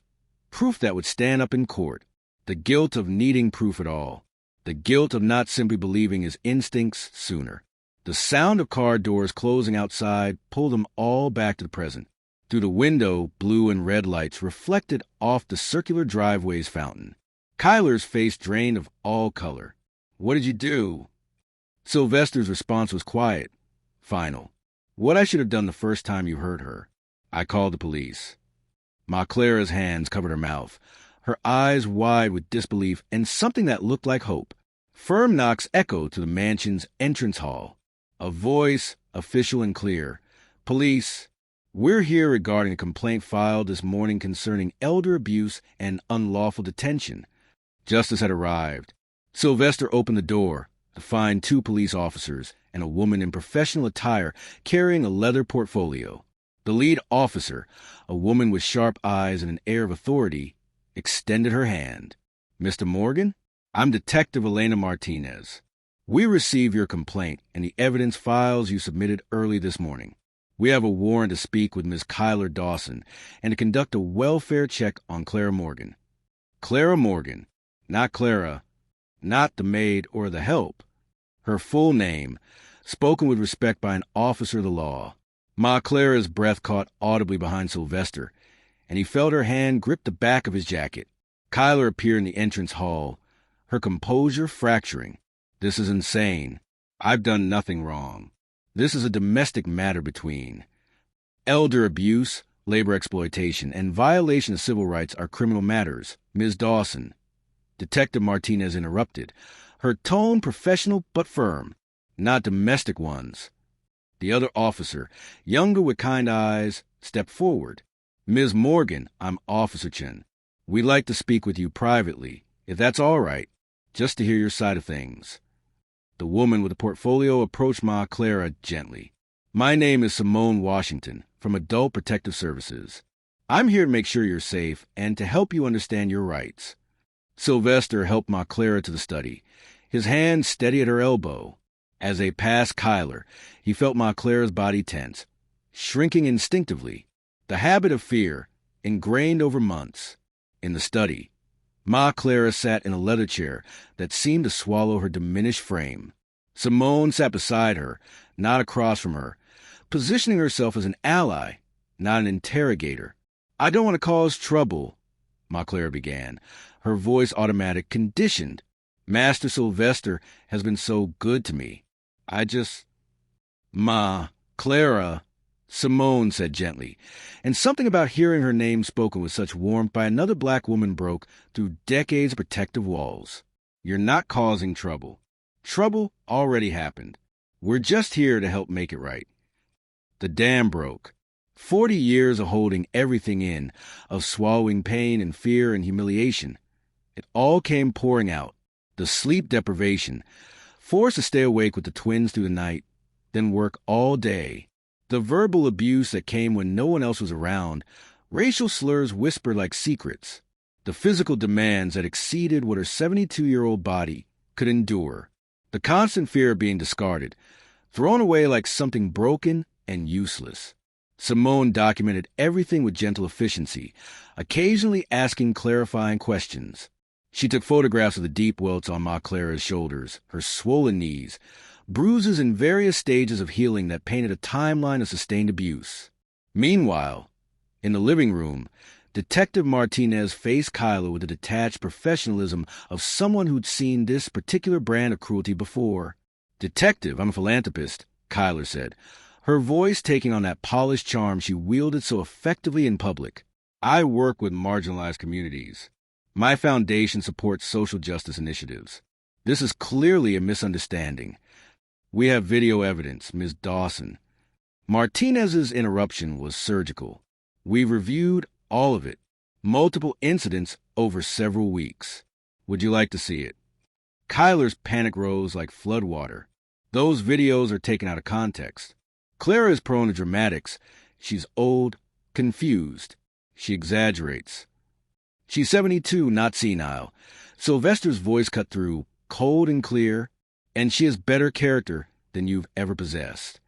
proof that would stand up in court. The guilt of needing proof at all. The guilt of not simply believing his instincts sooner. The sound of car doors closing outside pulled them all back to the present. Through the window, blue and red lights reflected off the circular driveway's fountain. Kyler's face drained of all color. "What did you do?" Sylvester's response was quiet, final. "What I should have done the first time you heard her. I called the police." Ma Clara's hands covered her mouth, her eyes wide with disbelief and something that looked like hope. Firm knocks echoed to the mansion's entrance hall. A voice, official and clear. "Police, we're here regarding a complaint filed this morning concerning elder abuse and unlawful detention." Justice had arrived. Sylvester opened the door to find 2 police officers and a woman in professional attire carrying a leather portfolio. The lead officer, a woman with sharp eyes and an air of authority, extended her hand. "Mr. Morgan, I'm Detective Elena Martinez. We received your complaint and the evidence files you submitted early this morning. We have a warrant to speak with Ms. Kyler Dawson and to conduct a welfare check on Clara Morgan." Clara Morgan, not Clara, not the maid or the help. Her full name, spoken with respect by an officer of the law. Ma Clara's breath caught audibly behind Sylvester, and he felt her hand grip the back of his jacket. Kyler appeared in the entrance hall, her composure fracturing. "This is insane. I've done nothing wrong. This is a domestic matter between. Elder abuse, labor exploitation, and violation of civil rights are criminal matters. Ms. Dawson." Detective Martinez interrupted, her tone professional but firm. "Not domestic ones." The other officer, younger with kind eyes, stepped forward. "Ms. Morgan, I'm Officer Chen. We'd like to speak with you privately, if that's all right, just to hear your side of things." The woman with the portfolio approached Ma Clara gently. "My name is Simone Washington, from Adult Protective Services. I'm here to make sure you're safe and to help you understand your rights." Sylvester helped Ma Clara to the study, his hand steady at her elbow. As they passed Kyler, he felt Ma Clara's body tense, shrinking instinctively, the habit of fear, ingrained over months. In the study, Ma Clara sat in a leather chair that seemed to swallow her diminished frame. Simone sat beside her, not across from her, positioning herself as an ally, not an interrogator. "I don't want to cause trouble," Ma Clara began, her voice automatic, conditioned. "Master Sylvester has been so good to me. Ma Clara," Simone said gently, and something about hearing her name spoken with such warmth by another black woman broke through decades of protective walls. "You're not causing trouble. Trouble already happened. We're just here to help make it right." The dam broke. 40 years of holding everything in, of swallowing pain and fear and humiliation. It all came pouring out. The sleep deprivation, forced to stay awake with the twins through the night, then work all day. The verbal abuse that came when no one else was around, racial slurs whispered like secrets. The physical demands that exceeded what her 72-year-old body could endure. The constant fear of being discarded, thrown away like something broken and useless. Simone documented everything with gentle efficiency, occasionally asking clarifying questions. She took photographs of the deep welts on Ma Clara's shoulders, her swollen knees, bruises in various stages of healing that painted a timeline of sustained abuse. Meanwhile, in the living room, Detective Martinez faced Kyler with the detached professionalism of someone who'd seen this particular brand of cruelty before. "Detective, I'm a philanthropist," Kyler said, her voice taking on that polished charm she wielded so effectively in public. "I work with marginalized communities. My foundation supports social justice initiatives. This is clearly a misunderstanding. We have video evidence, Ms. Dawson." Martinez's interruption was surgical. "We've reviewed all of it. Multiple incidents over several weeks. Would you like to see it?" Kyler's panic rose like floodwater. "Those videos are taken out of context. Clara is prone to dramatics. She's old, confused. She exaggerates. She's 72, not senile." Sylvester's voice cut through, cold and clear, "and she has better character than you've ever possessed."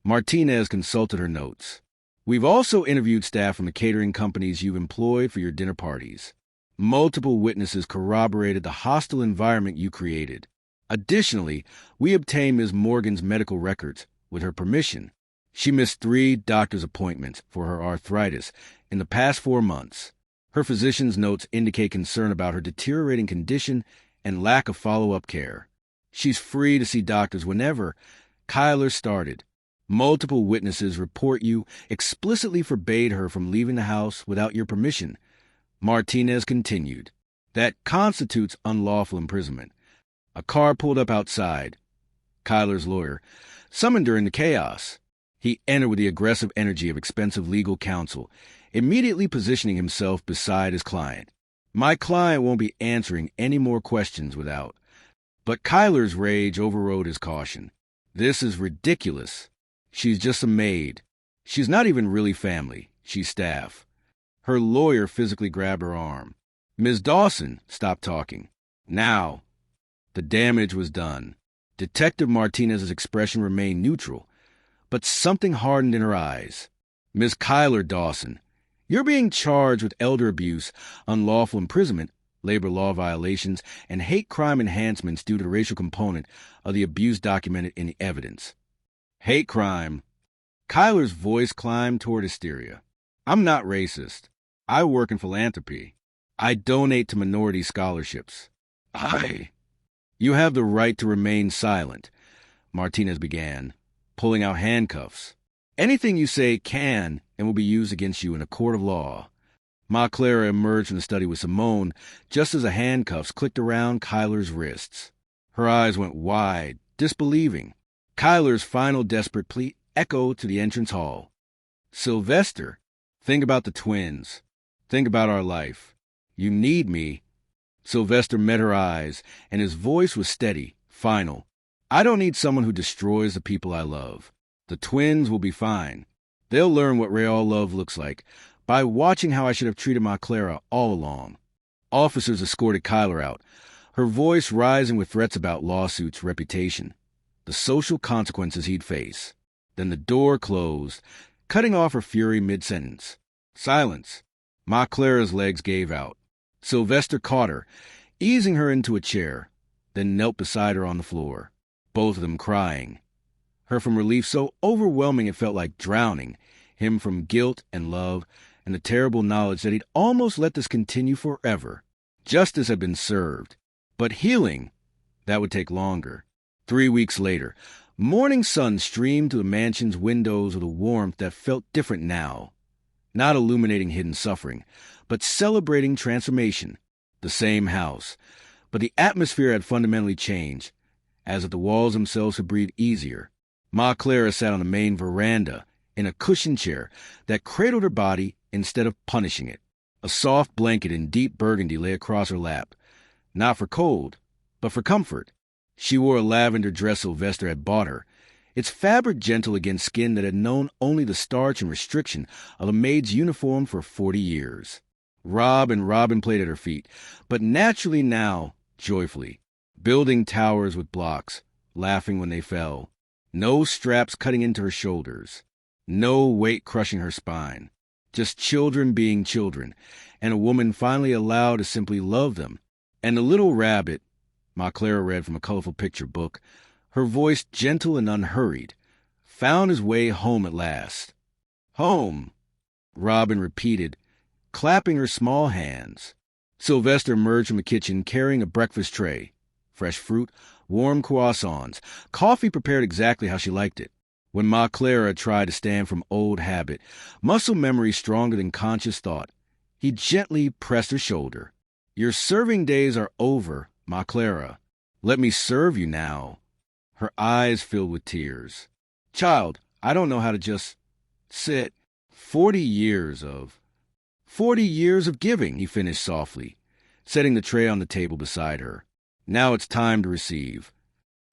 Martinez consulted her notes. "We've also interviewed staff from the catering companies you've employed for your dinner parties. Multiple witnesses corroborated the hostile environment you created. Additionally, we obtained Ms. Morgan's medical records with her permission. She missed 3 doctor's appointments for her arthritis in the past 4 months. Her physician's notes indicate concern about her deteriorating condition and lack of follow-up care. She's free to see doctors whenever. Kyler started. Multiple witnesses report you explicitly forbade her from leaving the house without your permission. Martinez continued. That constitutes unlawful imprisonment. A car pulled up outside. Kyler's lawyer, summoned during the chaos. He entered with the aggressive energy of expensive legal counsel, immediately positioning himself beside his client. My client won't be answering any more questions without. But Kyler's rage overrode his caution. This is ridiculous. She's just a maid. She's not even really family. She's staff. Her lawyer physically grabbed her arm. Ms. Dawson, stop talking. Now. The damage was done. Detective Martinez's expression remained neutral, but something hardened in her eyes. Ms. Kyler Dawson, you're being charged with elder abuse, unlawful imprisonment, labor law violations, and hate crime enhancements due to the racial component of the abuse documented in the evidence. Hate crime. Kyler's voice climbed toward hysteria. I'm not racist. I work in philanthropy. I donate to minority scholarships. You have the right to remain silent, Martinez began, pulling out handcuffs. Anything you say can and will be used against you in a court of law. Ma Clara emerged from the study with Simone just as the handcuffs clicked around Kyler's wrists. Her eyes went wide, disbelieving. Kyler's final desperate plea echoed to the entrance hall. Sylvester, think about the twins. Think about our life. You need me. Sylvester met her eyes, and his voice was steady, final. I don't need someone who destroys the people I love. The twins will be fine. They'll learn what real love looks like by watching how I should have treated Ma Clara all along. Officers escorted Kyler out, her voice rising with threats about lawsuits, reputation, the social consequences he'd face. Then the door closed, cutting off her fury mid-sentence. Silence. Ma Clara's legs gave out. Sylvester caught her, easing her into a chair, then knelt beside her on the floor, both of them crying. Her from relief so overwhelming it felt like drowning, him from guilt and love and the terrible knowledge that he'd almost let this continue forever. Justice had been served, but healing, that would take longer. 3 weeks later, morning sun streamed through the mansion's windows with a warmth that felt different now. Not illuminating hidden suffering, but celebrating transformation. The same house, but the atmosphere had fundamentally changed, as if the walls themselves had breathed easier. Ma Clara sat on the main veranda in a cushioned chair that cradled her body instead of punishing it. A soft blanket in deep burgundy lay across her lap, not for cold, but for comfort. She wore a lavender dress Sylvester had bought her, its fabric gentle against skin that had known only the starch and restriction of a maid's uniform for 40 years. Rob and Robin played at her feet, but naturally now, joyfully, building towers with blocks, laughing when they fell. No straps cutting into her shoulders. No weight crushing her spine. Just children being children, and a woman finally allowed to simply love them. And the little rabbit, Ma Clara read from a colorful picture book, her voice gentle and unhurried, found his way home at last. Home, Robin repeated, clapping her small hands. Sylvester emerged from the kitchen carrying a breakfast tray, fresh fruit, warm croissants, coffee prepared exactly how she liked it. When Ma Clara tried to stand from old habit, muscle memory stronger than conscious thought, he gently pressed her shoulder. Your serving days are over, Ma Clara. Let me serve you now. Her eyes filled with tears. Child, I don't know how to just sit. 40 years of giving, he finished softly, setting the tray on the table beside her. Now it's time to receive.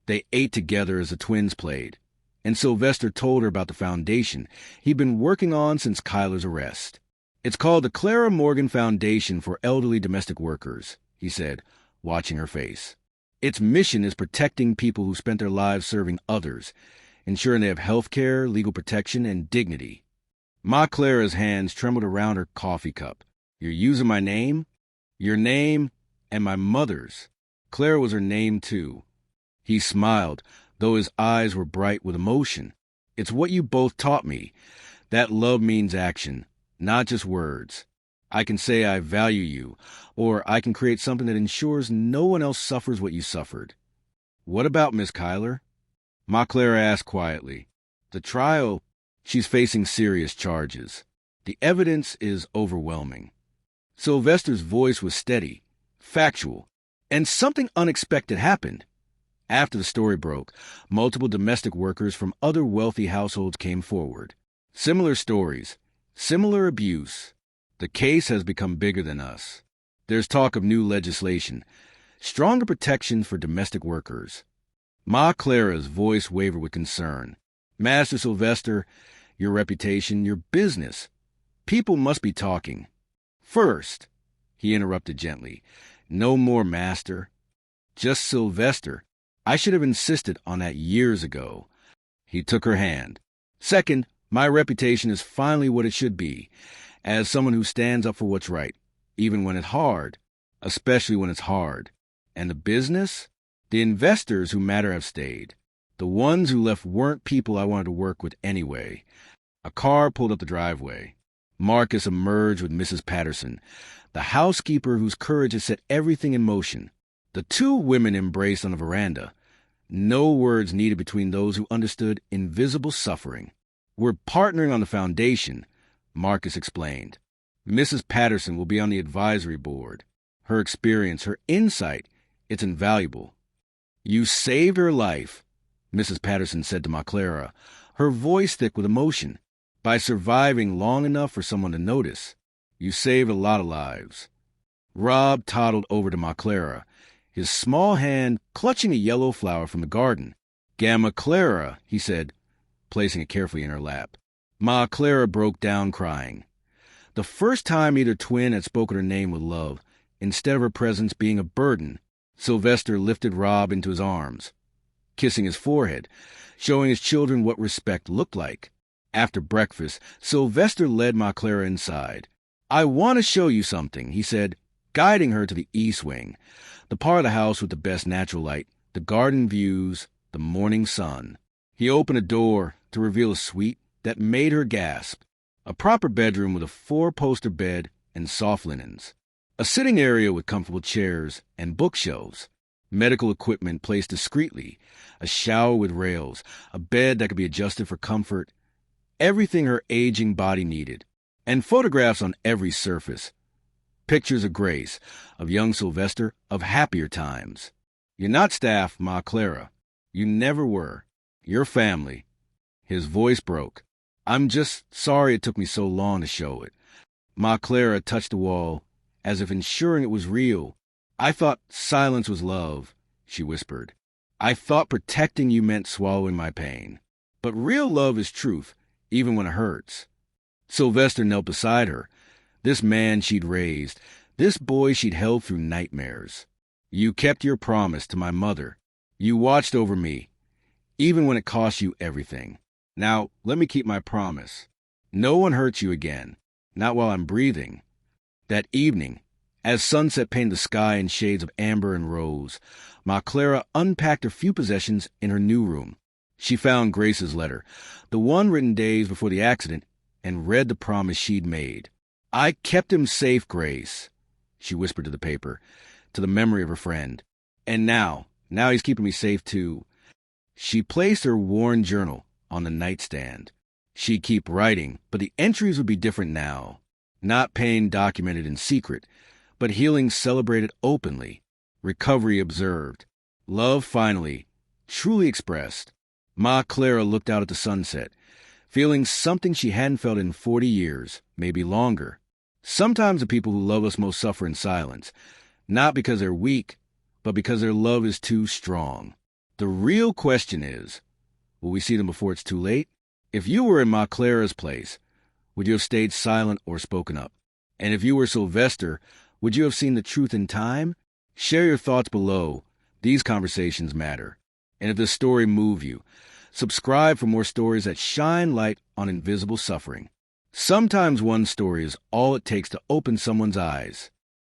They ate together as the twins played, and Sylvester told her about the foundation he'd been working on since Kyler's arrest. It's called the Clara Morgan Foundation for Elderly Domestic Workers, he said, watching her face. Its mission is protecting people who spent their lives serving others, ensuring they have health care, legal protection, and dignity. Ma Clara's hands trembled around her coffee cup. You're using my name? Your name and my mother's. Clara was her name, too. He smiled, though his eyes were bright with emotion. "It's what you both taught me, that love means action, not just words. I can say I value you, or I can create something that ensures no one else suffers what you suffered." "What about Miss Cuyler?" Ma Clara asked quietly. "The trial, she's facing serious charges. The evidence is overwhelming." Sylvester's voice was steady, factual, and something unexpected happened. After the story broke, multiple domestic workers from other wealthy households came forward. Similar stories, similar abuse. The case has become bigger than us. There's talk of new legislation, stronger protection for domestic workers. Ma Clara's voice wavered with concern. "Master Sylvester, your reputation, your business. People must be talking." "First," he interrupted gently, "no more master. Just Sylvester. I should have insisted on that years ago." He took her hand. "Second, my reputation is finally what it should be, as someone who stands up for what's right, even when it's hard, especially when it's hard. And the business? The investors who matter have stayed. The ones who left weren't people I wanted to work with anyway." A car pulled up the driveway. Marcus emerged with Mrs. Patterson, the housekeeper whose courage had set everything in motion. The two women embraced on the veranda. No words needed between those who understood invisible suffering. "We're partnering on the foundation," Marcus explained. "Mrs. Patterson will be on the advisory board. Her experience, her insight, it's invaluable." "You saved her life," Mrs. Patterson said to Ma Clara, her voice thick with emotion, "by surviving long enough for someone to notice. You saved a lot of lives." Rob toddled over to Ma Clara, his small hand clutching a yellow flower from the garden. "Gamma Clara," he said, placing it carefully in her lap. Ma Clara broke down crying. The first time either twin had spoken her name with love, instead of her presence being a burden. Sylvester lifted Rob into his arms, kissing his forehead, showing his children what respect looked like. After breakfast, Sylvester led Ma Clara inside. "I want to show you something," he said, guiding her to the east wing, the part of the house with the best natural light, the garden views, the morning sun. He opened a door to reveal a suite that made her gasp. A proper bedroom with a 4-poster bed and soft linens. A sitting area with comfortable chairs and bookshelves. Medical equipment placed discreetly. A shower with rails. A bed that could be adjusted for comfort. Everything her aging body needed. And photographs on every surface. Pictures of Grace, of young Sylvester, of happier times. "You're not staff, Ma Clara. You never were. You're family." His voice broke. "I'm just sorry it took me so long to show it." Ma Clara touched the wall, as if ensuring it was real. "I thought silence was love," she whispered. "I thought protecting you meant swallowing my pain. But real love is truth, even when it hurts." Sylvester knelt beside her. This man she'd raised, this boy she'd held through nightmares. "You kept your promise to my mother. You watched over me, even when it cost you everything. Now, let me keep my promise. No one hurts you again, not while I'm breathing." That evening, as sunset painted the sky in shades of amber and rose, Ma Clara unpacked a few possessions in her new room. She found Grace's letter, the one written days before the accident, and read the promise she'd made. "I kept him safe, Grace," she whispered to the paper, to the memory of her friend. "And now he's keeping me safe too." She placed her worn journal on the nightstand. She'd keep writing, but the entries would be different now. Not pain documented in secret, but healing celebrated openly, recovery observed, love finally, truly expressed. Ma Clara looked out at the sunset, feeling something she hadn't felt in 40 years, maybe longer. Sometimes the people who love us most suffer in silence, not because they're weak, but because their love is too strong. The real question is, will we see them before it's too late? If you were in Ma Clara's place, would you have stayed silent or spoken up? And if you were Sylvester, would you have seen the truth in time? Share your thoughts below. These conversations matter. And if this story moved you, subscribe for more stories that shine light on invisible suffering. Sometimes one story is all it takes to open someone's eyes.